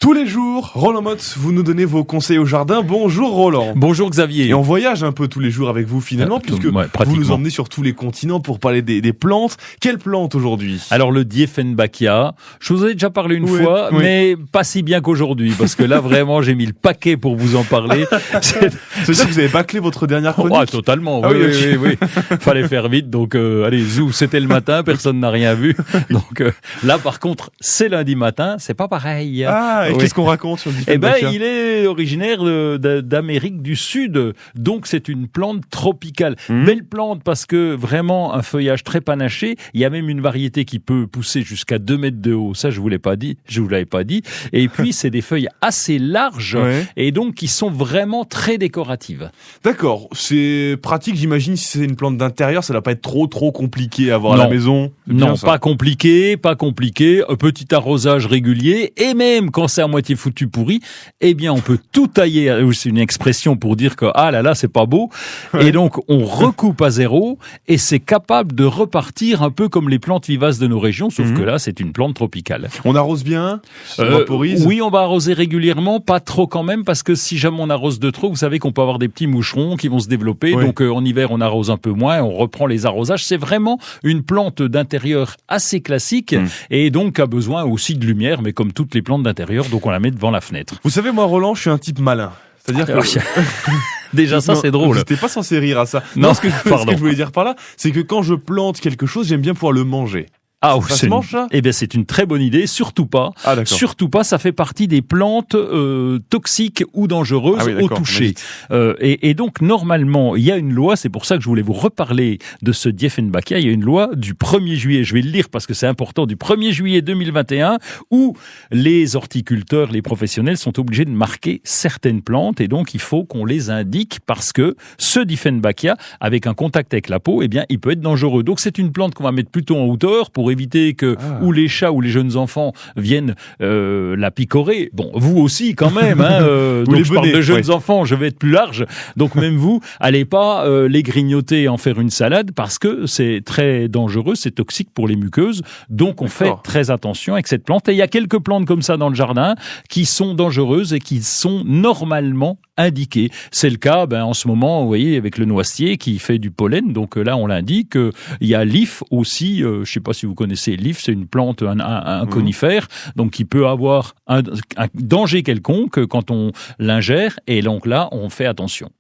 Tous les jours, Roland Motte, vous nous donnez vos conseils au jardin. Bonjour Roland. Bonjour Xavier. Et on voyage un peu tous les jours avec vous finalement, puisque vous nous emmenez sur tous les continents pour parler des plantes. Quelle plante aujourd'hui? Alors le Dieffenbachia, je vous en ai déjà parlé une fois, mais pas si bien qu'aujourd'hui, parce que là vraiment j'ai mis le paquet pour vous en parler. C'est-à-dire que vous avez bâclé votre dernière chronique? Ah, totalement, oui. Fallait faire vite, donc allez, zou, c'était le matin, personne n'a rien vu. Donc là par contre, c'est lundi matin, c'est pas pareil. Ah, et qu'est-ce qu'on raconte sur le Dieffenbachia? Il est originaire d'Amérique du Sud, donc c'est une plante tropicale. Belle plante parce que vraiment un feuillage très panaché. Il y a même une variété qui peut pousser jusqu'à 2 mètres de haut. Ça, je vous l'avais pas dit. Et puis, c'est des feuilles assez larges et donc qui sont vraiment très décoratives. D'accord. C'est pratique, j'imagine, si c'est une plante d'intérieur, ça doit pas être trop compliqué à avoir à la maison. Non, pas compliqué. Un petit arrosage régulier et même quand c'est à moitié foutu pourri, eh bien, on peut tout tailler. C'est une expression pour dire que, ah là là, c'est pas beau. Et donc, on recoupe à zéro et c'est capable de repartir un peu comme les plantes vivaces de nos régions, sauf que là, c'est une plante tropicale. On arrose bien? On vaporise? Oui, on va arroser régulièrement, pas trop quand même, parce que si jamais on arrose de trop, vous savez qu'on peut avoir des petits moucherons qui vont se développer. Donc, en hiver, on arrose un peu moins, on reprend les arrosages. C'est vraiment une plante d'intérieur assez classique et donc a besoin aussi de lumière, mais comme toutes les plantes d'intérieur, donc on la met devant la fenêtre. Vous savez, moi, Roland, je suis un type malin. C'est-à-dire que... Déjà, ça, c'est drôle. Vous n'étiez pas censé rire à ça. Non, ce que je voulais dire par là, c'est que quand je plante quelque chose, j'aime bien pouvoir le manger. Ah, ça se mange, ça? Eh bien, c'est une très bonne idée. Surtout pas. Ah, d'accord. Surtout pas. Ça fait partie des plantes toxiques ou dangereuses au toucher. Et donc, normalement, il y a une loi. C'est pour ça que je voulais vous reparler de ce Dieffenbachia. Il y a une loi du 1er juillet. Je vais le lire parce que c'est important. Du 1er juillet 2021, où les horticulteurs, les professionnels sont obligés de marquer certaines plantes. Et donc, il faut qu'on les indique parce que ce Dieffenbachia, avec un contact avec la peau, eh bien, il peut être dangereux. Donc, c'est une plante qu'on va mettre plutôt en hauteur pour éviter que ou les chats ou les jeunes enfants viennent la picorer. Bon, vous aussi quand même. Donc je parle de jeunes enfants, je vais être plus large. Donc même vous, allez pas les grignoter et en faire une salade parce que c'est très dangereux, c'est toxique pour les muqueuses. Donc on fait très attention avec cette plante. Et il y a quelques plantes comme ça dans le jardin qui sont dangereuses et qui sont normalement indiquées. C'est le cas en ce moment, vous voyez, avec le noisetier qui fait du pollen. Donc là, on l'indique. Il y a l'if aussi. Je sais pas si vous connaissez l'if, c'est une plante, un conifère, donc qui peut avoir un danger quelconque quand on l'ingère. Et donc là, on fait attention.